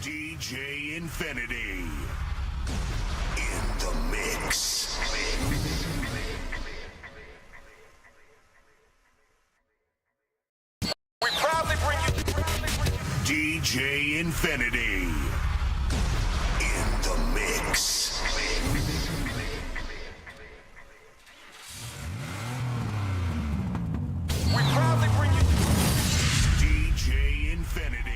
DJ Infinity in the mix. We proudly bring you DJ Infinity in the mix. We proudly bring you DJ Infinity.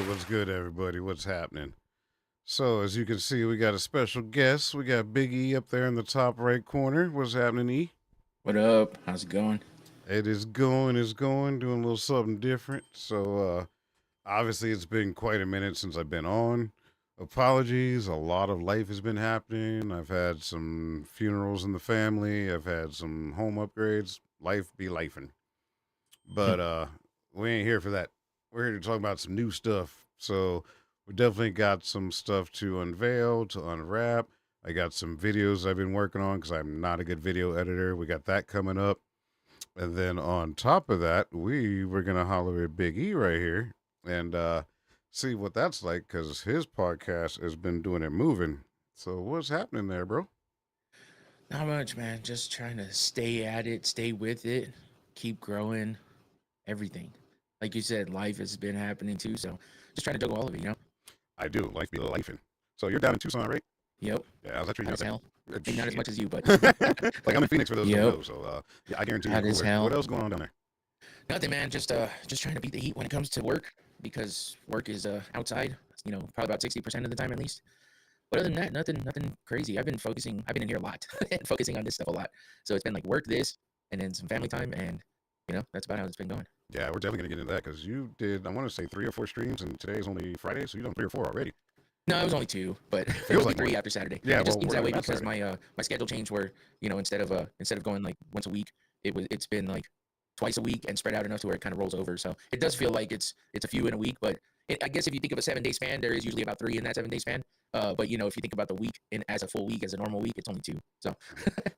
What's good, everybody? What's happening? So, as you can see, we got a special guest. We got Big E up there in the top right corner. What's happening, E? What up? How's it going? It is going, doing a little something different. So, obviously, it's been quite a minute since I've been on. Apologies, a lot of life has been happening. I've had some funerals in the family, I've had some home upgrades. Life be lifing. But we ain't here for that. We're here to talk about some new stuff. So we definitely got some stuff to unveil, to unwrap. I got some videos I've been working on because I'm not a good video editor. We got that coming up. And then on top of that, we were going to holler at Big E right here and see what that's like because his podcast has been doing it moving. So what's happening there, bro? Not much, man. Just trying to stay at it, stay with it, keep growing, everything. Like you said, life has been happening too, so just trying to juggle all of it, you know? I do. Life be lifing. So you're down in Tucson, right? Yep. Yeah, how's that treating Hot as you? hell. Maybe not as much as you, but like I'm in Phoenix for those who Yep. don't know. So yeah, I guarantee Hot you're as cooler. hell. What else going on down there? nothing, man. Just trying to beat the heat when it comes to work because work is outside, probably about 60% of the time at least. But other than that, nothing crazy. I've been in here a lot and focusing on this stuff a lot. So it's been like work, this, and then some family time, and that's about how it's been going. Yeah, we're definitely gonna get into that because you did. I want to say 3 or 4 streams, and today's only Friday, so you've done 3 or 4 already. No, it was only 2, but Feels it'll be like 3 more. after Saturday. Yeah, It just well, seems we're that way talking about because my schedule changed where instead of going like once a week, it's been like twice a week and spread out enough to where it kind of rolls over. So it does feel like it's a few in a week, but I guess if you think of a 7-day span, there is usually about 3 in that 7-day span. But if you think about the week as a full week, as a normal week, it's only 2. So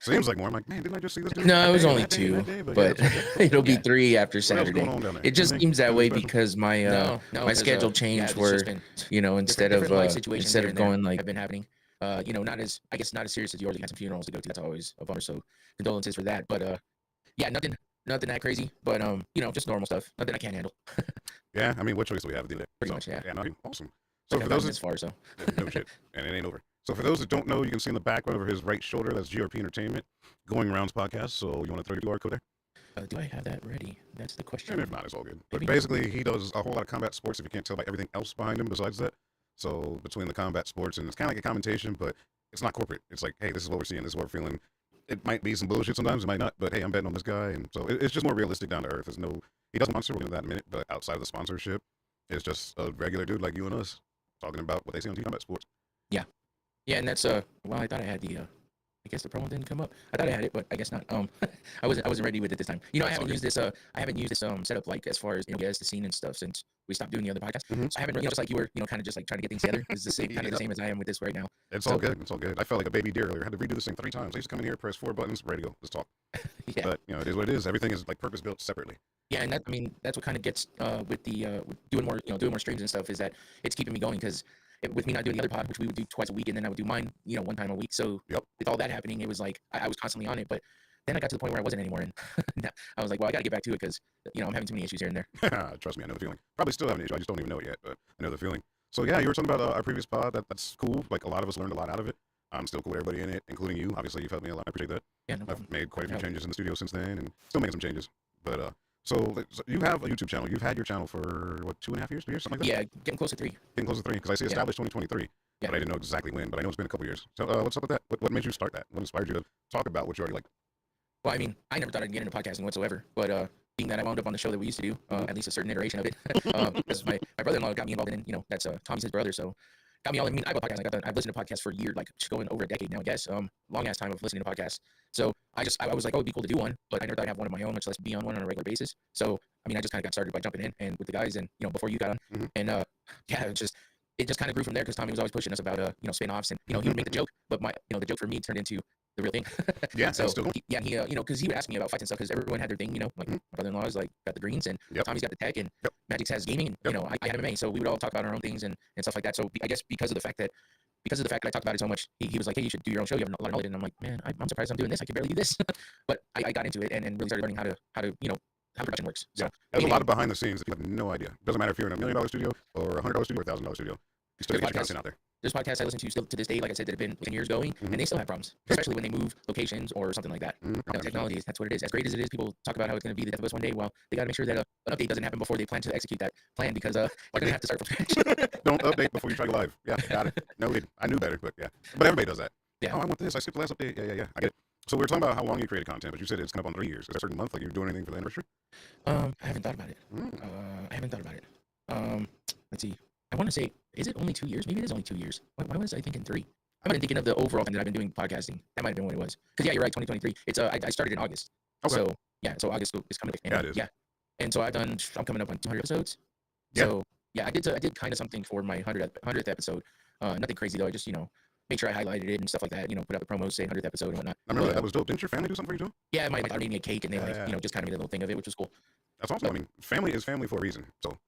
Seems like more. I'm like, man, didn't I just see this dude? no, it was only that day, 2, that day? but yeah, it'll be Yeah. 3 after What else Saturday. going on down there? It just Anything- seems that anything way special? because my my schedule changed where instead of different uh, life situations instead of going like have been happening. Not as serious as yours. You had some funerals to go to. That's always a bummer. So condolences for that. But yeah, nothing that crazy. But just normal stuff. Nothing I can't handle. Yeah, I mean, what choice do we have to do that? Pretty much, yeah. Yeah, no, awesome. So Like for I've those gotten this far, so no shit, and it ain't over. So for those that don't know, you can see in the back over his right shoulder, that's GRP Entertainment, Going Rounds podcast. So you want to throw your QR code there? do I have that ready? That's the question. And if not, it's all good. But Maybe. basically, he does a whole lot of combat sports. If you can't tell by everything else behind him, besides that. So between the combat sports and it's kind of like a commentation, but it's not corporate. It's like, hey, this is what we're seeing. This is what we're feeling. It might be some bullshit sometimes. It might not. But hey, I'm betting on this guy, and so it's just more realistic, down to earth. There's no. He does monster. We'll get into that in a minute. But outside of the sponsorship, it's just a regular dude like you and us talking about what they see on TV combat sports. Yeah, and that's well, I thought I had the. I guess the promo didn't come up. I thought I had it, but I guess not. I wasn't ready with it this time. I That's all haven't good. used this. I haven't used this setup like as far as as the scene and stuff since we stopped doing the other podcast. Mhm. So I haven't just like you were kind of just like trying to get things together. It's the same kind of Yeah. the same as I am with this right now. It's all good. It's all good. I felt like a baby deer earlier. I had to redo this thing 3 times. I used to come in here, press 4 buttons, ready to go. Let's talk. Yeah. But it is what it is. Everything is like purpose built separately. Yeah, and that's what kind of gets with the with doing more streams and stuff is that it's keeping me going because with me not doing the other pod, which we would do twice a week, and then I would do mine, 1 time a week. So Yep. with all that happening, it was like I was constantly on it, but then I got to the point where I wasn't anymore, and I was like, well, I got to get back to it because I'm having too many issues here and there. Trust me, I know the feeling. Probably still have an issue. I just don't even know it yet, but I know the feeling. So yeah, you were talking about our previous pod. That's cool. Like a lot of us learned a lot out of it. I'm still cool with everybody in it, including you. Obviously, you've helped me a lot. I appreciate that. Yeah, no problem. I've made quite a few Yeah. changes in the studio since then, and still making some changes. But So you have a YouTube channel. You've had your channel for what, 2.5 years, 3 years, something like that? Yeah, getting close to 3. Getting close to 3, because I see Yeah. established 2023, Yeah. but I didn't know exactly when. But I know it's been a couple years. So what's up with that? What made you start that? What inspired you to talk about what you already like? Well, I mean, I never thought I'd get into podcasting whatsoever, but being that I wound up on the show that we used to do, at least a certain iteration of it, because my brother-in-law got me involved in it. You know, that's Tommy's his brother, so got me all. I mean, I have a podcast. I've listened to podcasts for years, like just going over a decade now, I guess. Long ass time of listening to podcasts. So I was like, oh, it'd be cool to do one, but I never thought I'd have one of my own, much less be on one on a regular basis. So I mean, I just kind of got started by jumping in and with the guys, and before you got on, Mhm. and yeah, it just kind of grew from there because Tommy was always pushing us about spin-offs, and he would make the joke, but the joke for me turned into the real thing. Yeah, So that's still. he, because he would ask me about fights and stuff because everyone had their thing, like Mhm. my brother-in-law is like got the greens and Yep. Tommy's got the tech and Yep. Magic's has gaming and Yep. I had MMA, so we would all talk about our own things and stuff like that. So I guess because of the fact that I talked about it so much, he was like, hey, you should do your own show. You have a lot of knowledge, and I'm like, man, I'm surprised I'm doing this. I can barely do this, but I got into it and really started learning how to how production works. So Yeah, there's a being lot able- of behind the scenes that you have no idea. Doesn't matter if you're in $1 million studio or $100 studio or $1,000 studio. You still There's get your podcasts. content out there. There's podcasts I listen to still to this day, like I said, that have been 10 years going, Mhm. and they still have problems, especially when they move locations or something like that. Technology, that's what it is. As great as it is, people talk about how it's going to be the death of us one day. Well, they got to make sure that an update doesn't happen before they plan to execute that plan because they're going to have to start from scratch. Don't update before you try to go live. Yeah, got it. Noted. I knew better, but yeah. But everybody does that. Yeah. Oh, I want this. I skipped the last update. Yeah. I get it. So we were talking about how long you created content, but you said it's come up on 3 years. Is there a certain month like you're doing anything for the anniversary? I haven't thought about it. Mm. I haven't thought about it. Let's see. I want to say, is it only 2 years? Maybe it is only 2 years. Why was I thinking 3? I've been thinking of the overall thing that I've been doing podcasting. That might have been what it was. Because yeah, you're right. 2023. It's I started in August. Okay. So yeah, so August is coming up. And, Yeah, it is. Yeah, and so I'm coming up on 200 episodes. Yeah. So yeah, I did kind of something for my 100th episode. Nothing crazy though. I just made sure I highlighted it and stuff like that. Put out the promos, say 100th episode and whatnot. I remember But, that was dope. Didn't your family do something for you too? yeah, my daughter made me a cake and they Yeah. just kind of made a little thing of it, which was cool. That's awesome. I mean, family is family for a reason. So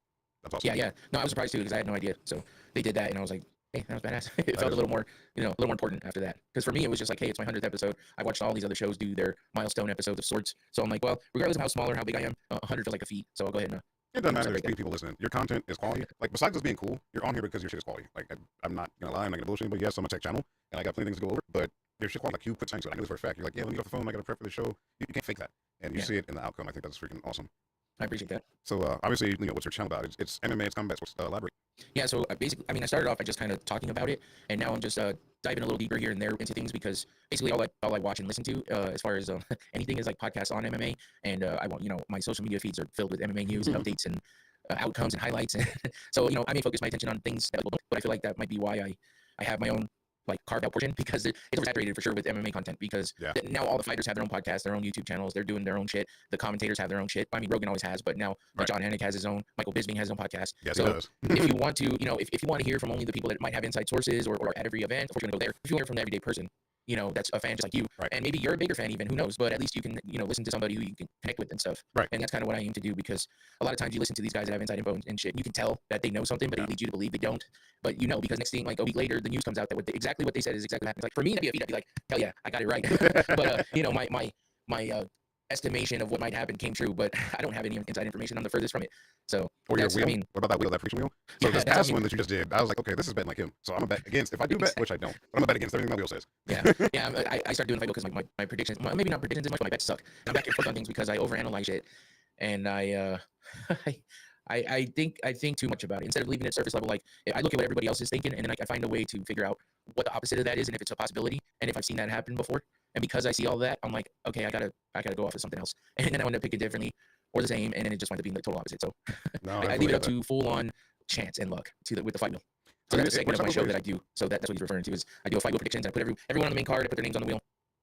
that's awesome. Yeah. No, I was surprised too because I had no idea. So they did that, and I was like, hey, that was badass. It felt is a little more, a little more important after that. Because for me, it was just like, hey, it's my 100th episode. I watched all these other shows do their milestone episodes of sorts. So I'm like, well, regardless of how small or how big I am, 100 feels like a feat. So I'll go ahead and. It doesn't matter. Sorry, There's 3 people listening. Your content is quality. Like, besides us being cool, you're on here because your shit is quality. Like, I'm not gonna lie. I'm not gonna bullshit anybody. Yes, I'm a tech channel, and I got plenty of things to go over. But your shit quality, like, you put time into it. I know this for a fact. You're like, yeah, let me get off the phone. I got to prep for the show. You can't fake that, and you Yeah. see it in the outcome. I think that's freaking awesome. I appreciate that. So obviously, what's your channel about? It's MMA. It's combat. What's elaborate? Yeah, so basically, I mean, I started off by just kind of talking about it, and now I'm just diving a little deeper here and there into things because basically all I watch and listen to, as far as anything, is like podcasts on MMA, and I want my social media feeds are filled with MMA news and updates and outcomes and highlights, and so I may focus my attention on things that people don't, but I feel like that might be why I have my own like carved out portion because it's oversaturated for sure with MMA content because Yeah. now all the fighters have their own podcasts, their own YouTube channels, they're doing their own shit. The commentators have their own shit. I mean, Rogan always has, but now Right. John Anik has his own, Michael Bisping has his own podcast. Yes, So he does. if you want to, if you want to hear from only the people that might have inside sources or at every event, if you're going to go there, if you hear from the everyday person, that's a fan just like you, Right. and maybe you're a bigger fan even, who knows, but at least you can, listen to somebody who you can connect with and stuff. Right. And that's kind of what I aim to do because a lot of times you listen to these guys that have inside info and shit, and you can tell that they know something, but Yeah. they lead you to believe they don't. But because next thing, like a week later, the news comes out that exactly what they said is exactly what happened. Like for me, that'd be a feed. I'd be like, hell yeah, I got it right. But my estimation of what might happen came true, but I don't have any inside information. I'm the furthest from it. So Or your that's, wheel. I mean, What about that wheel? That prediction wheel. So Yeah, this that's- I past mean- one that you just did, I was like, okay, this is betting like him. So I'm gonna bet against. If I do bet, which I don't, but I'm gonna bet against everything my wheel says. yeah, I started doing Fight because my predictions, maybe not predictions as much, but my bets suck. I'm back and forth on things because I overanalyze it, and I think too much about it. Instead of leaving it surface level, like I look at what everybody else is thinking, and then I find a way to figure out what the opposite of that is, and if it's a possibility, and if I've seen that happen before. And because I see all that, I'm like, okay, I gotta go off of something else, and then I end up picking differently or the same, and then it just winds up being the total opposite. So No, I fully leave it get up to full on chance and luck with the fight wheel. I So mean, that's a it segment of my works show out that I do. So that's what he's referring to is I do a fight wheel predictions. I put everyone on the main card. I put their names on the wheel,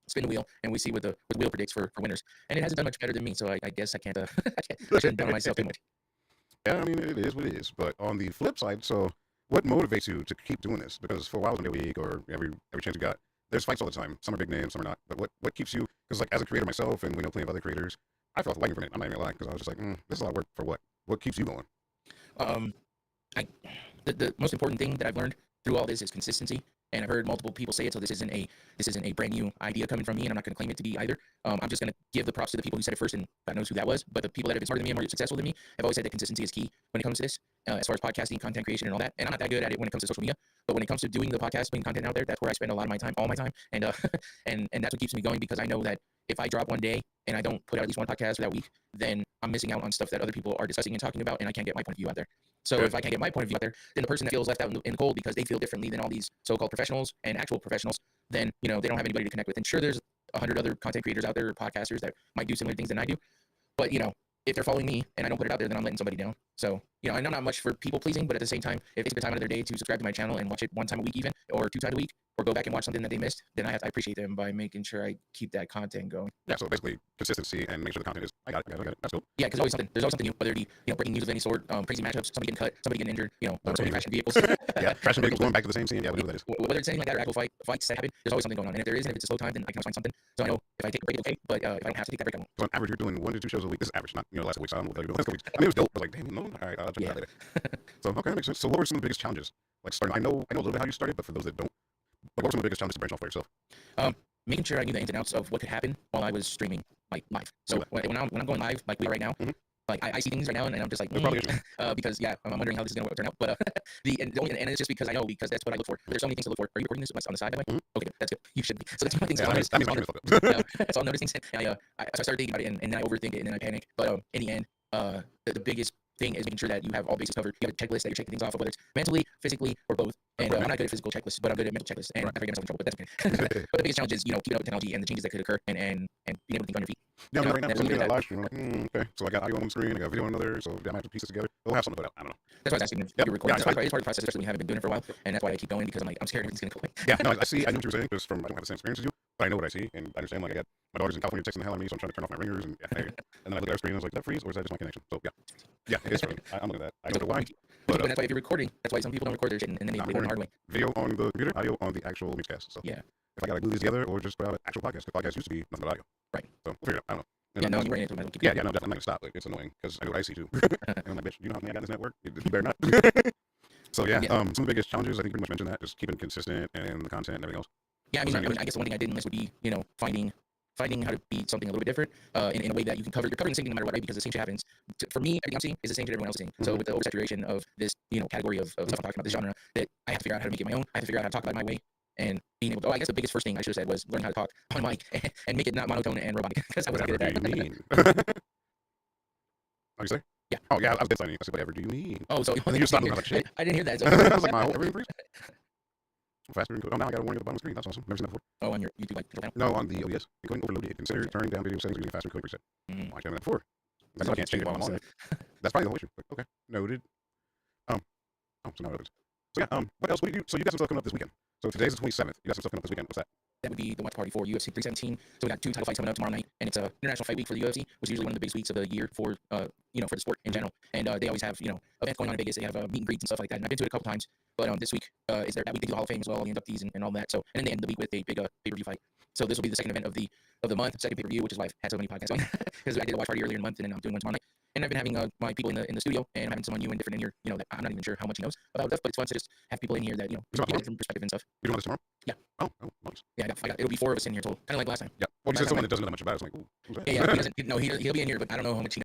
spin the wheel, and we see what the wheel predicts for winners. And it hasn't done much better than me. So I guess I can't. I shouldn't down on myself too much. Yeah, I mean, it is what it is. But on the flip side, so what motivates you to keep doing this? Because for a while, every week or every chance you got, there's fights all the time. Some are big names, some are not. But what keeps you? Because like as a creator myself, and we know plenty of other creators, I felt waiting for it. I'm not even gonna lie, because I was just like, this is a lot of work for what? What keeps you going? The most important thing that I've learned through all this is consistency. And I've heard multiple people say it, so this isn't a brand new idea coming from me, and I'm not going to claim it to be either. I'm just going to give the props to the people who said it first, and God knows who that was. But the people that have been smarter than me and more successful than me have always said that consistency is key when it comes to this, as far as podcasting, content creation, and all that. And I'm not that good at it when it comes to social media, but when it comes to doing the podcast, putting content out there, that's where I spend a lot of my time, all my time, and and that's what keeps me going because I know that if I drop one day and I don't put out at least one podcast for that week, then I'm missing out on stuff that other people are discussing and talking about, and I can't get my point of view out there. So if I can't get my point of view out there, then the person that feels left out in the cold because they feel differently than all these so-called professionals and actual professionals, then they don't have anybody to connect with. And sure, there's 100 other content creators out there, podcasters that might do similar things than I do, but if they're following me and I don't put it out there, then I'm letting somebody down. So, I know not much for people pleasing, but at the same time, if they spend time out of their day to subscribe to my channel and watch it one time a week even, or 2 times a week, or go back and watch something that they missed, then I appreciate them by making sure I keep that content going. Yeah, so basically consistency and make sure the content is, I got it. That's cool. Yeah, because there's always something new, whether it be, breaking news of any sort, crazy matchups, somebody getting cut, somebody getting injured, somebody crashing vehicles. Yeah, crashing vehicles going back to the same scene. Yeah, we know what that is. Whether it's anything like that or actual fights that happen, there's always something going on. And if there isn't, if it's a slow time, then I can always find something. So I know if I take a break, okay, but if I don't have to take that break, I won't. So on average, you're doing 1 to 2 shows a week. This is average, not the last week. So I don't know what you're doing last couple weeks. I mean, it was dope. I was like, damn, no, all right, I'll check it out later. So okay, that makes sense. So what were some of the biggest challenges? Like starting, I know a little bit how you started, but for those that don't, what were some of the biggest challenges to branch off for yourself? Making sure I knew the ins and outs of what could happen while I was streaming like live. So when I'm going live, like we are right now, like I see things right now, and I'm just like, because I'm wondering how this is gonna turn out. But and it's just because I know, because that's what I look for. There's so many things to look for. Are you recording this on the side, by the way? Okay, that's good. You should be. So that's one of the things. That's all noticing. So I started thinking about it, and then I overthink it, and then I panic. But in the end, the biggest thing is making sure that you have all bases covered. You have a checklist that you're checking things off of, whether it's mentally, physically, or both. And I'm not good at physical checklists, but I'm good at mental checklists. And I get myself in trouble, but that's okay. But the biggest challenge is, keeping up with technology and the changes that could occur, and being able to think on your feet. Yeah, right now, I'm looking at live stream. I'm like, okay, so I got audio on one screen, I got video on another, so I have to piece it together. We'll have something to put out. I don't know. That's why I was asking if you're recording. It's part of the process, especially when you haven't been doing it for a while, and that's why I keep going, because I'm scared everything's gonna go away. Yeah, no, I know what you're saying, because I don't have the same experience as you, but I know what I see, and I understand. Like, I got my daughter's in California texting the hell out of me, so I'm trying to turn off my ringers, and then I look at our screen and I was like, is that freeze, or is that just my connection? So yeah, it is frozen. I'm looking at that. I don't know why. But that's why if you're recording, that's why some people don't record their shit, and then they learn the hard way. Video on the computer, audio on the actual mixcast. So yeah, if I gotta glue these together, or just put out an actual podcast, because podcasts used to be nothing but audio. Right. So we'll figure it out. I don't know. Yeah, no, you're right. I'm not gonna stop. Like, it's annoying because I know what I see too. And I'm like, bitch, you know how many I got in this network? You better not. So some of the biggest challenges, I think you pretty much mentioned that, just keeping consistent and the content and everything else. Yeah, I guess the one thing I didn't miss would be, finding how to be something a little bit different in a way that you can cover. You're covering the same thing no matter what, right? Because the same shit happens. For me, everything I'm seeing is the same shit everyone else is seeing. So with the oversaturation of this, category of stuff I'm talking about, this genre, that I have to figure out how to make it my own. I have to figure out how to talk about it my way. And being able to, I guess the biggest first thing I should have said was learn how to talk on mic and make it not monotone and robotic, because I was not good at that. Whatever do you mean? Oh, you say? Yeah. Oh, yeah, I was deciding. I said, whatever do you mean? Oh, so and then you stopped me. I was like, shit. I didn't hear that. So. I was like, my whole everything freeze. Faster and now I got a warning at the bottom of the screen. That's awesome. Never seen that before. Oh, on your YouTube channel? No, on the OBS. You're going overload it. Consider turning down video settings using faster code preset. Why can't I that before? I can't change it while I'm on it. That's probably the whole issue. Okay. Noted. So now it opens. So what else? So you got some stuff coming up this weekend. So today's the 27th. You got some stuff coming up this weekend. What's that? That would be the watch party for UFC 317. So we got 2 title fights coming up tomorrow night, and it's a international fight week for the UFC, which is usually one of the biggest weeks of the year for for the sport in general. And they always have events going on in Vegas. They have meet and greets and stuff like that. And I've been to it a couple times, but this week is that week they do the Hall of Fame as well, all the inductees and all that. So and then they end the week with a big pay-per-view fight. So this will be the second event of the month, second pay-per-view, which is why I've had so many podcasts on, because I did a watch party earlier in the month, and then I'm doing one tomorrow night. And I've been having my people in the studio, and I'm having someone new and different in here, that I'm not even sure how much he knows about stuff, but it's fun to just have people in here that, give different perspective and stuff. You doing this tomorrow? Yeah. Oh, nice. Yeah, it'll be 4 of us in here total, kind of like last time. Yeah. Well, you said someone that doesn't know much about it. I was like, ooh, who's that? Yeah, he doesn't. No, he'll be in here, but I don't know how much he knows.